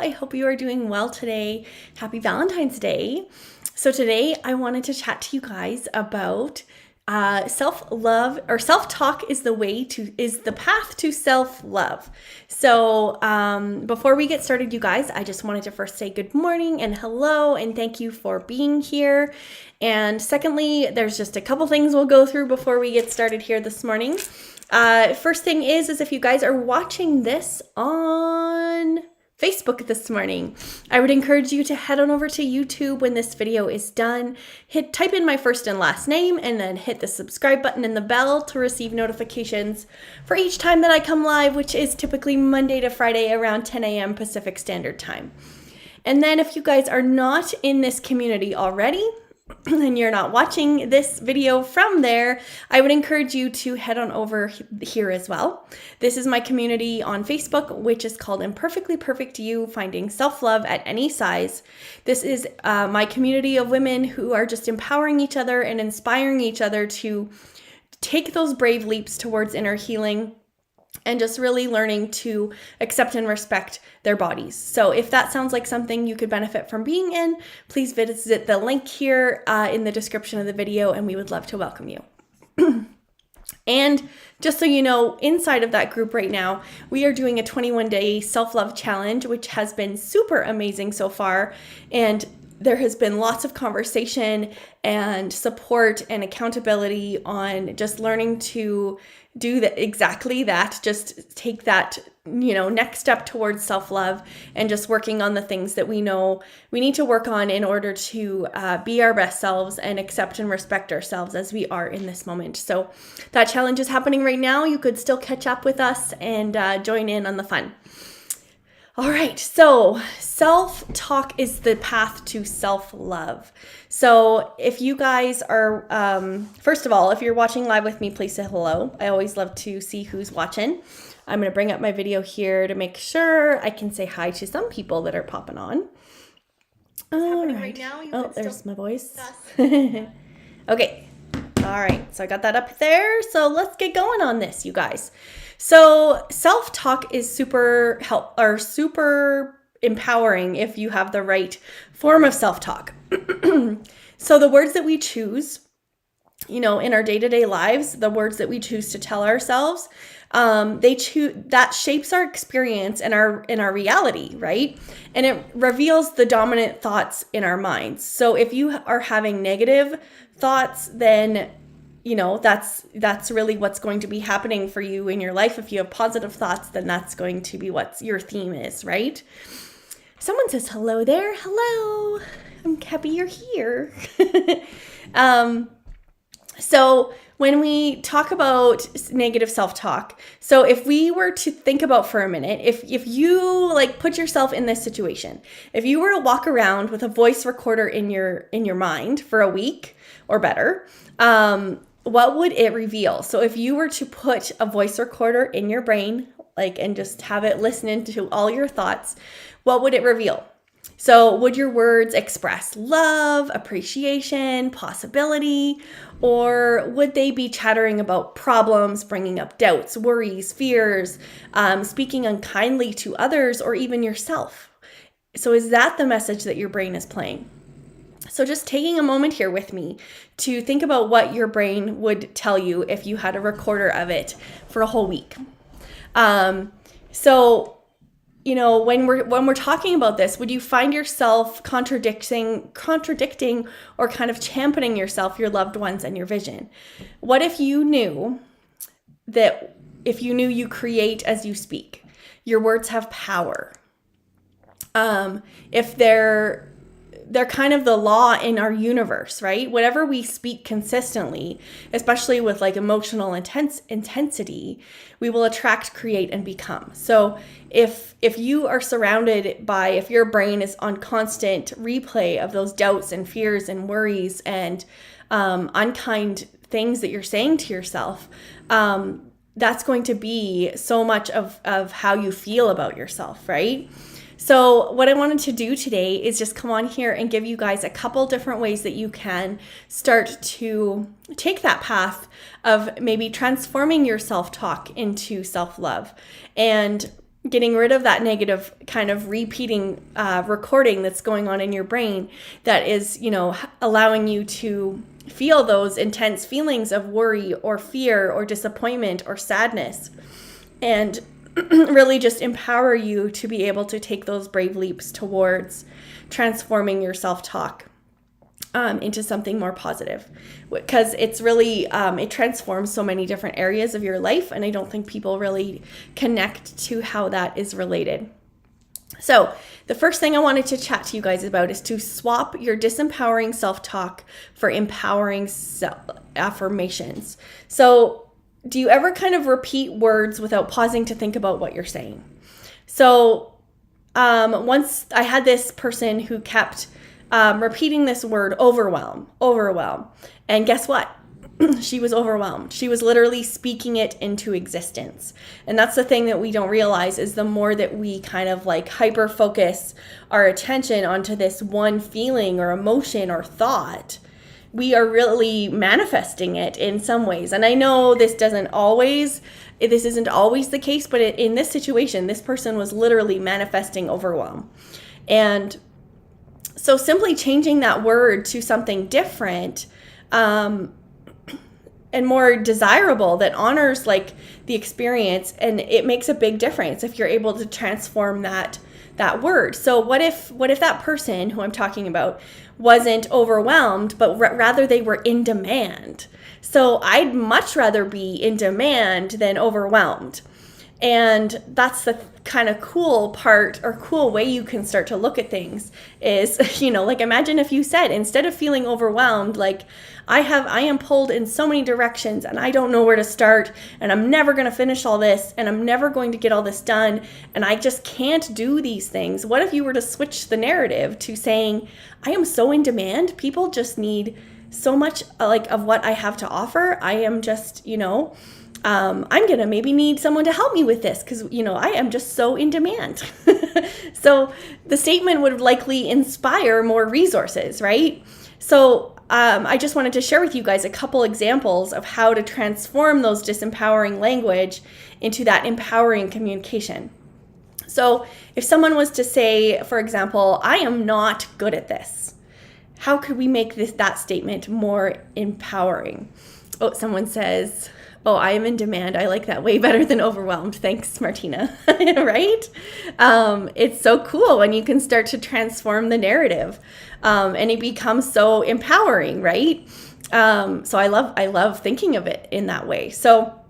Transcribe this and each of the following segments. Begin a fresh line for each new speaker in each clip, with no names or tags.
I hope you are doing well today. Happy Valentine's Day. So today I wanted to chat to you guys about self-love, or self-talk is the path to self-love. So before we get started, you guys, I just wanted to first say good morning and hello and thank you for being here. And secondly, there's just a couple things we'll go through before we get started here this morning. First thing is if you guys are watching this on Facebook this morning, I would encourage you to head on over to YouTube when this video is done. Type in my first and last name and then hit the subscribe button and the bell to receive notifications for each time that I come live, which is typically Monday to Friday around 10 a.m. Pacific Standard Time. And then if you guys are not in this community already, and you're not watching this video from there, I would encourage you to head on over here as well. This is my community on Facebook, which is called Imperfectly Perfect You, Finding Self-Love at Any Size. This is my community of women who are just empowering each other and inspiring each other to take those brave leaps towards inner healing and just really learning to accept and respect their bodies. So if that sounds like something you could benefit from being in, please visit the link here in the description of the video, and we would love to welcome you. And just so you know, inside of that group right now, we are doing a 21-day self-love challenge, which has been super amazing so far. And there has been lots of conversation and support and accountability on just learning to do exactly that, just take that, next step towards self-love and just working on the things that we know we need to work on in order to be our best selves and accept and respect ourselves as we are in this moment. So that challenge is happening right now. You could still catch up with us and join in on the fun. All right, so self-talk is the path to self-love. So if you guys are, first of all, if you're watching live with me, please say hello. I always love to see who's watching. I'm going to bring up my video here to make sure I can say hi to some people that are popping on. All right. Right now, there's my voice. Okay. All right, so I got that up there. So let's get going on this, you guys. So self-talk is super empowering if you have the right form of self-talk. So the words that we choose, in our day-to-day lives, the words that we choose to tell ourselves, that shapes our experience and our reality, right? And it reveals the dominant thoughts in our minds. So if you are having negative thoughts, then that's really what's going to be happening for you in your life. If you have positive thoughts, then that's going to be what your theme is, right? Someone says hello there. Hello. I'm happy you're here. So when we talk about negative self-talk, so if we were to think about for a minute, if you put yourself in this situation, if you were to walk around with a voice recorder in your mind for a week or better, what would it reveal? So if you were to put a voice recorder in your brain, and just have it listen to all your thoughts, what would it reveal? So would your words express love, appreciation, possibility, or would they be chattering about problems, bringing up doubts, worries, fears, speaking unkindly to others, or even yourself? So is that the message that your brain is playing? So just taking a moment here with me to think about what your brain would tell you if you had a recorder of it for a whole week. When we're talking about this, would you find yourself contradicting or kind of championing yourself, your loved ones, and your vision? What if you knew you create as you speak? Your words have power. If they're kind of the law in our universe, right? Whatever we speak consistently, especially with emotional intensity, we will attract, create, and become. So if you are surrounded by, if your brain is on constant replay of those doubts and fears and worries and unkind things that you're saying to yourself, that's going to be so much of how you feel about yourself, right? So what I wanted to do today is just come on here and give you guys a couple different ways that you can start to take that path of maybe transforming your self-talk into self-love. And getting rid of that negative kind of repeating recording that's going on in your brain that is, allowing you to feel those intense feelings of worry or fear or disappointment or sadness, and really just empower you to be able to take those brave leaps towards transforming your self-talk into something more positive, because it's really, it transforms so many different areas of your life. And I don't think people really connect to how that is related. So the first thing I wanted to chat to you guys about is to swap your disempowering self-talk for empowering affirmations. So do you ever kind of repeat words without pausing to think about what you're saying? So once I had this person who kept repeating this word, overwhelm. And guess what? She was overwhelmed. She was literally speaking it into existence. And that's the thing that we don't realize, is the more that we kind of like hyper focus our attention onto this one feeling or emotion or thought, we are really manifesting it in some ways. And I know this isn't always the case, but in this situation, this person was literally manifesting overwhelm. And so simply changing that word to something different and more desirable that honors like the experience, and it makes a big difference if you're able to transform that word. So what if that person who I'm talking about wasn't overwhelmed, but rather they were in demand? So I'd much rather be in demand than overwhelmed. And that's the kind of cool part, or cool way you can start to look at things is, like imagine if you said, instead of feeling overwhelmed, like I am pulled in so many directions and I don't know where to start, and I'm never going to finish all this, and I'm never going to get all this done, and I just can't do these things. What if you were to switch the narrative to saying, I am so am people just need so much like of what I have to offer. I am just, I'm going to maybe need someone to help me with this because, I am just so in demand. So the statement would likely inspire more resources, right? So I just wanted to share with you guys a couple examples of how to transform those disempowering language into that empowering communication. So if someone was to say, for example, I am not good at this, how could we make that statement more empowering? Oh, someone says, oh, I am in demand. I like that way better than overwhelmed. Thanks, Martina. Right? It's so cool when you can start to transform the narrative, and it becomes so empowering, right? So I love thinking of it in that way. So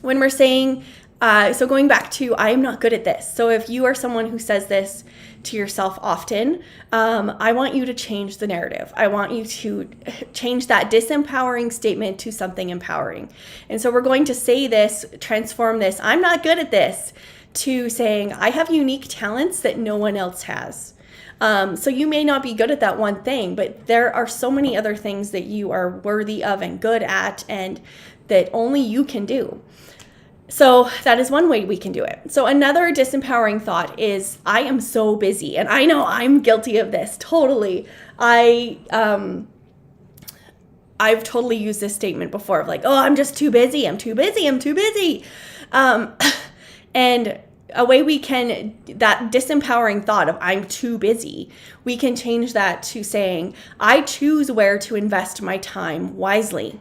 when we're saying, so going back to, I am not good at this. So if you are someone who says this to yourself often, I want you to change the narrative. I want you to change that disempowering statement to something empowering. And so we're going to say this, transform this, I'm not good at this, to saying, I have unique talents that no one else has. So you may not be good at that one thing, but there are so many other things that you are worthy of and good at, and that only you can do. So that is one way we can do it. So another disempowering thought is, I am so busy. And I know I'm guilty of this. Totally. I've totally used this statement before of like, oh, I'm just too busy. I'm too busy. And a way we can, that disempowering thought of I'm too busy, we can change that to saying, I choose where to invest my time wisely.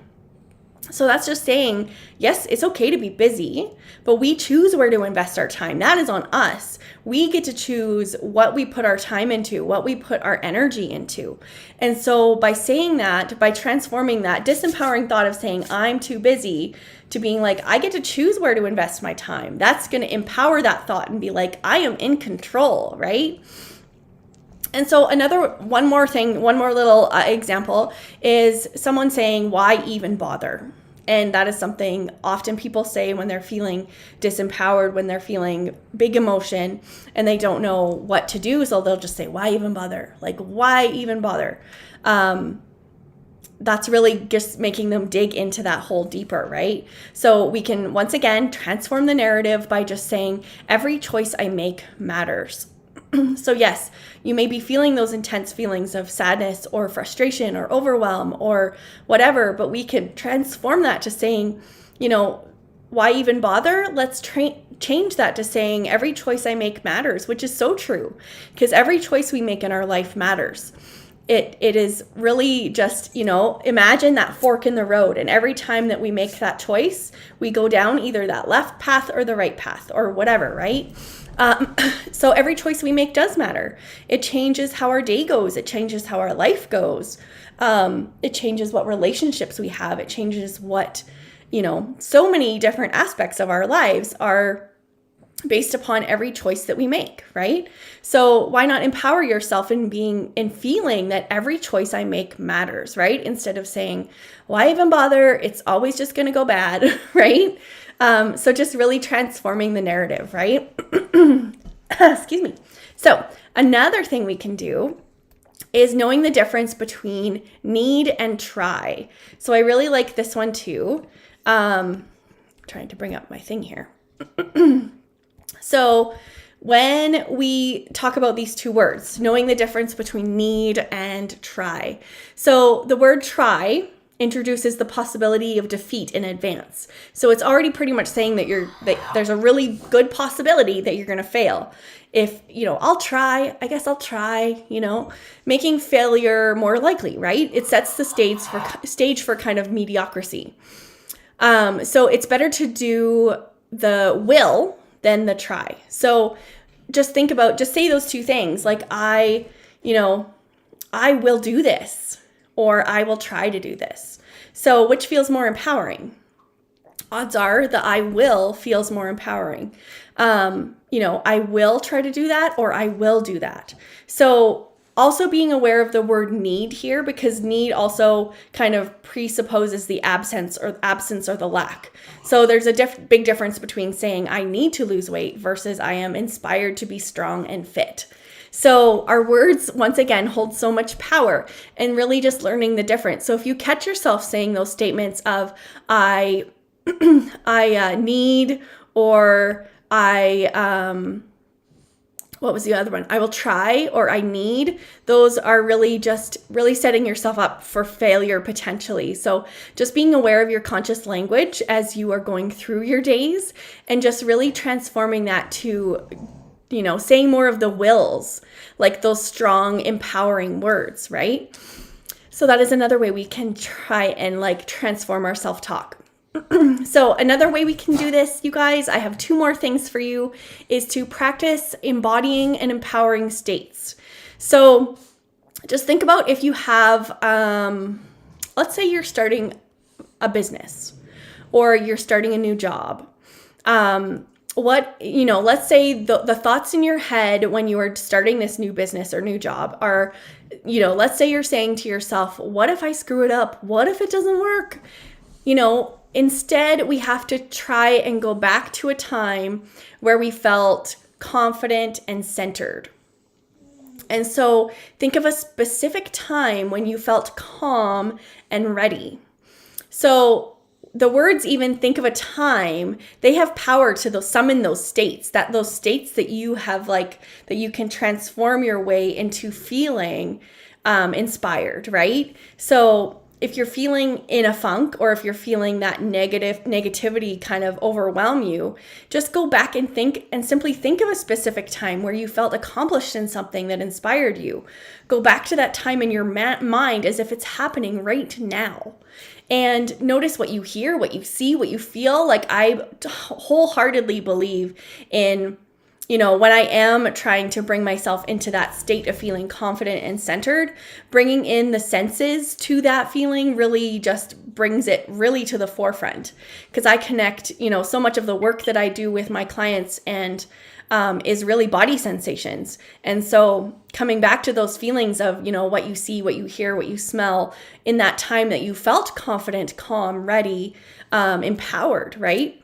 So that's just saying, yes, it's okay to be busy, but we choose where to invest our time. That is on us. We get to choose what we put our time into, what we put our energy into. And so by saying that, by transforming that disempowering thought of saying, I'm too busy, to being like, I get to choose where to invest my time, that's going to empower that thought and be like, I am in control, right? And so one more little example is someone saying, why even bother? And that is something often people say when they're feeling disempowered, when they're feeling big emotion and they don't know what to do. So they'll just say, why even bother? Like, why even bother? That's really just making them dig into that hole deeper, right? So we can, once again, transform the narrative by just saying, every choice I make matters. So yes, you may be feeling those intense feelings of sadness or frustration or overwhelm or whatever, but we can transform that to saying, why even bother? Let's change that to saying every choice I make matters, which is so true, because every choice we make in our life matters. It is really just, imagine that fork in the road, and every time that we make that choice, we go down either that left path or the right path or whatever, right? So every choice we make does matter. It changes how our day goes. It changes how our life goes. It changes what relationships we have. It changes what, so many different aspects of our lives are based upon every choice that we make, right? So why not empower yourself in feeling that every choice I make matters, right? Instead of saying, why even bother? It's always just going to go bad, right? So just really transforming the narrative, right? Excuse me. So another thing we can do is knowing the difference between need and try. So I really like this one too. Trying to bring up my thing here. So when we talk about these two words, knowing the difference between need and try. So the word try introduces the possibility of defeat in advance. So it's already pretty much saying that there's a really good possibility that you're going to fail. If, I'll try, I guess I'll try, making failure more likely, right? It sets the stage for kind of mediocrity. So it's better to do the will than the try. So just say those two things. Like I will do this, or I will try to do this. So which feels more empowering? Odds are the I will feels more empowering. I will try to do that, or I will do that. So also being aware of the word need here, because need also kind of presupposes the absence or the lack. So there's a big difference between saying I need to lose weight versus I am inspired to be strong and fit. So our words, once again, hold so much power, and really just learning the difference. So if you catch yourself saying those statements of I need, or what was the other one? I will try, or I need. Those are really setting yourself up for failure potentially. So just being aware of your conscious language as you are going through your days, and just really transforming that to, saying more of the wills, like those strong, empowering words, right? So that is another way we can try and transform our self-talk. So another way we can do this, you guys, I have two more things for you, is to practice embodying and empowering states. So just think about if you have, let's say you're starting a business, or you're starting a new job. Let's say the thoughts in your head when you are starting this new business or new job are, let's say you're saying to yourself, what if I screw it up? What if it doesn't work? Instead, we have to try and go back to a time where we felt confident and centered. And so think of a specific time when you felt calm and ready. So the words even think of a time, they have power to summon those states that you have, that you can transform your way into feeling inspired, right? So if you're feeling in a funk, or if you're feeling that negativity kind of overwhelm you, just go back and simply think of a specific time where you felt accomplished in something that inspired you. Go back to that time in your mind as if it's happening right now. And notice what you hear, what you see, what you feel. I wholeheartedly believe in, when I am trying to bring myself into that state of feeling confident and centered, bringing in the senses to that feeling really just brings it really to the forefront, because I connect, so much of the work that I do with my clients and is really body sensations. And so coming back to those feelings of, what you see, what you hear, what you smell in that time that you felt confident, calm, ready, empowered, right?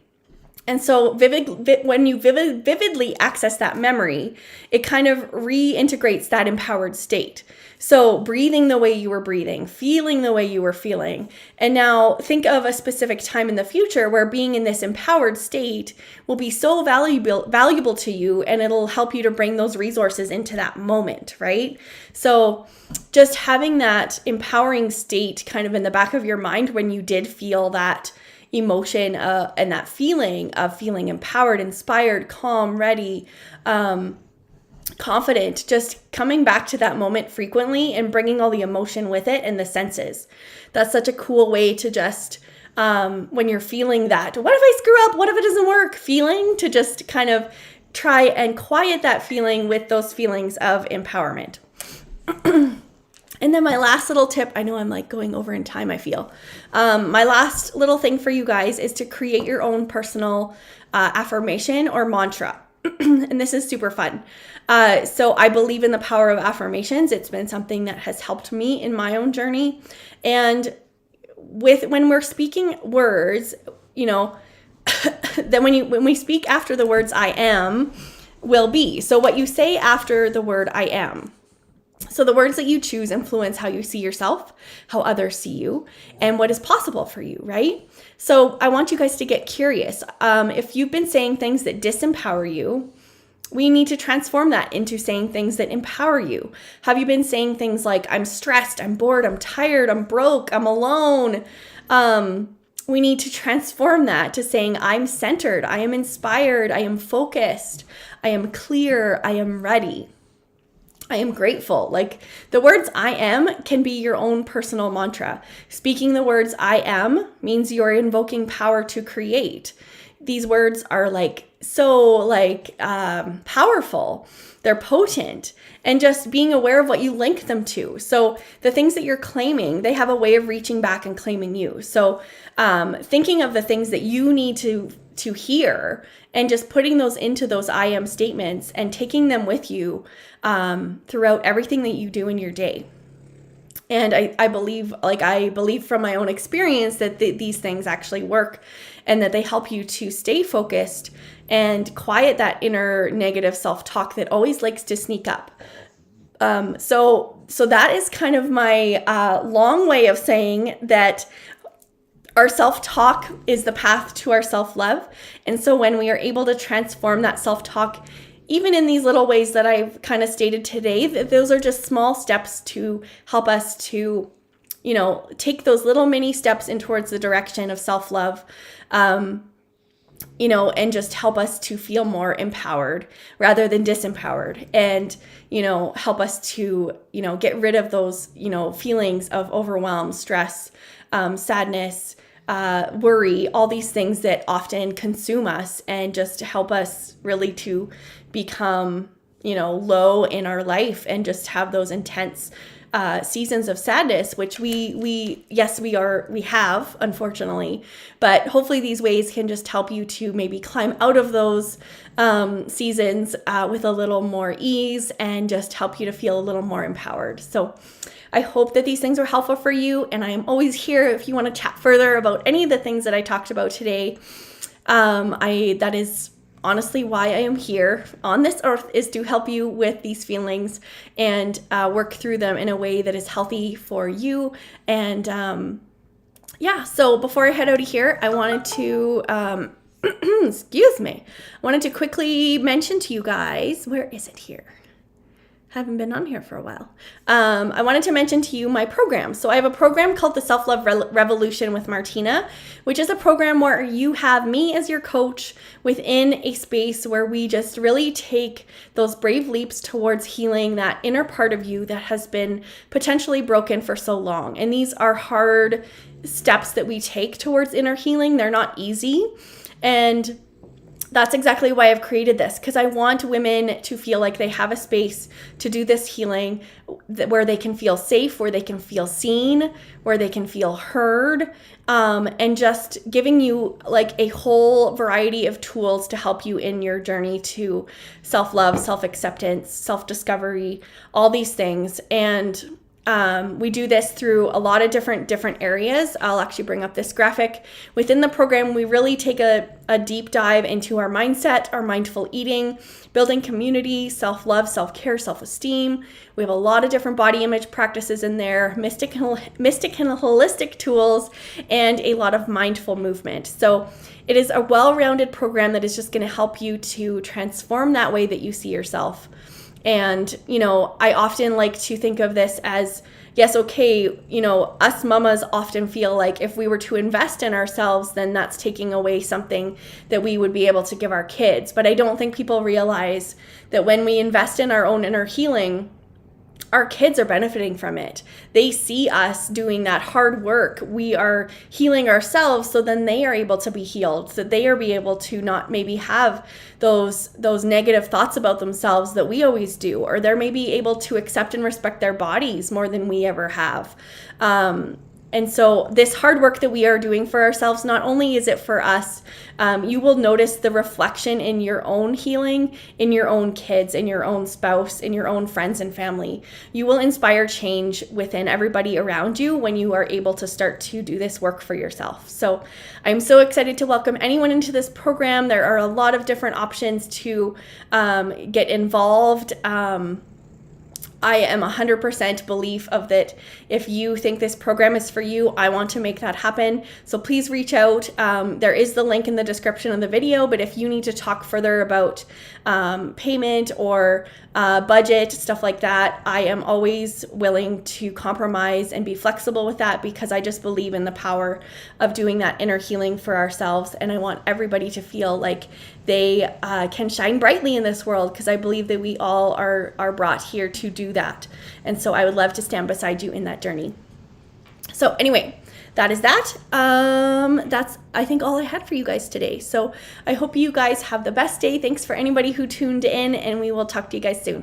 And so when you vividly access that memory, it kind of reintegrates that empowered state. So breathing the way you were breathing, feeling the way you were feeling. And now think of a specific time in the future where being in this empowered state will be so valuable to you, and it'll help you to bring those resources into that moment, right? So just having that empowering state kind of in the back of your mind when you did feel that emotion and that feeling of feeling empowered, inspired, calm, ready, confident, just coming back to that moment frequently and bringing all the emotion with it and the senses. That's such a cool way to just, when you're feeling that, what if I screw up? What if it doesn't work? Feeling, to just kind of try and quiet that feeling with those feelings of empowerment. And then my last little tip, I know I'm like going over in time, I feel. My last little thing for you guys is to create your own personal affirmation or mantra. And this is super fun. So I believe in the power of affirmations. It's been something that has helped me in my own journey. And when we're speaking words, then when we speak after the words I am, will be. So what you say after the word I am. So the words that you choose influence how you see yourself, how others see you, and what is possible for you, right? So I want you guys to get curious. If you've been saying things that disempower you, we need to transform that into saying things that empower you. Have you been saying things like, I'm stressed, I'm bored, I'm tired, I'm broke, I'm alone? We need to transform that to saying, I'm centered, I am inspired, I am focused, I am clear, I am ready. I am grateful. Like, the words I am can be your own personal mantra. Speaking the words I am means you're invoking power to create. These words are powerful. They're potent. And just being aware of what you link them to. So the things that you're claiming, they have a way of reaching back and claiming you. So thinking of the things that you need to hear and just putting those into those I am statements and taking them with you throughout everything that you do in your day. And I believe from my own experience that these things actually work and that they help you to stay focused and quiet that inner negative self-talk that always likes to sneak up. So that is kind of my long way of saying that our self-talk is the path to our self-love. And so when we are able to transform that self-talk, even in these little ways that I've kind of stated today, that those are just small steps to help us to, take those little mini steps in towards the direction of self-love, and just help us to feel more empowered rather than disempowered, and, help us to, get rid of those, feelings of overwhelm, stress, sadness, worry, all these things that often consume us, and just to help us really to become, low in our life and just have those intense seasons of sadness, which we have, unfortunately, but hopefully these ways can just help you to maybe climb out of those seasons with a little more ease and just help you to feel a little more empowered. So I hope that these things were helpful for you, and I am always here if you want to chat further about any of the things that I talked about today. That is honestly why I am here on this earth, is to help you with these feelings and work through them in a way that is healthy for you. And so before I head out of here, I wanted to I wanted to quickly mention to you guys, where is it here? Haven't been on here for a while. I wanted to mention to you my program. So I have a program called the SelfLove Revolution with Martina, which is a program where you have me as your coach within a space where we just really take those brave leaps towards healing that inner part of you that has been potentially broken for so long. And these are hard steps that we take towards inner healing. They're not easy. And that's exactly why I've created this, because I want women to feel like they have a space to do this healing where they can feel safe, where they can feel seen, where they can feel heard, and just giving you like a whole variety of tools to help you in your journey to self-love, self-acceptance, self-discovery, all these things. And we do this through a lot of different areas. I'll actually bring up this graphic. Within the program, we really take a deep dive into our mindset, our mindful eating, building community, self-love, self-care, self-esteem. We have a lot of different body image practices in there, mystic and holistic tools, and a lot of mindful movement. So it is a well-rounded program that is just going to help you to transform that way that you see yourself. And, I often like to think of this as, yes, okay, us mamas often feel like if we were to invest in ourselves, then that's taking away something that we would be able to give our kids. But I don't think people realize that when we invest in our own inner healing, our kids are benefiting from it. They see us doing that hard work. We are healing ourselves, so then they are able to be healed, so they are be able to not maybe have those negative thoughts about themselves that we always do, or they're maybe able to accept and respect their bodies more than we ever have. And so this hard work that we are doing for ourselves, not only is it for us, you will notice the reflection in your own healing, in your own kids, in your own spouse, in your own friends and family. You will inspire change within everybody around you when you are able to start to do this work for yourself. So I'm so excited to welcome anyone into this program. There are a lot of different options to get involved. I am 100% belief of that. If you think this program is for you, I want to make that happen. So please reach out. There is the link in the description of the video, but if you need to talk further about payment or budget, stuff like that, I am always willing to compromise and be flexible with that, because I just believe in the power of doing that inner healing for ourselves. And I want everybody to feel like they can shine brightly in this world, because I believe that we all are brought here to do that. And so I would love to stand beside you in that journey. So anyway, that is that. That's, I think, all I had for you guys today. So I hope you guys have the best day. Thanks for anybody who tuned in, and we will talk to you guys soon.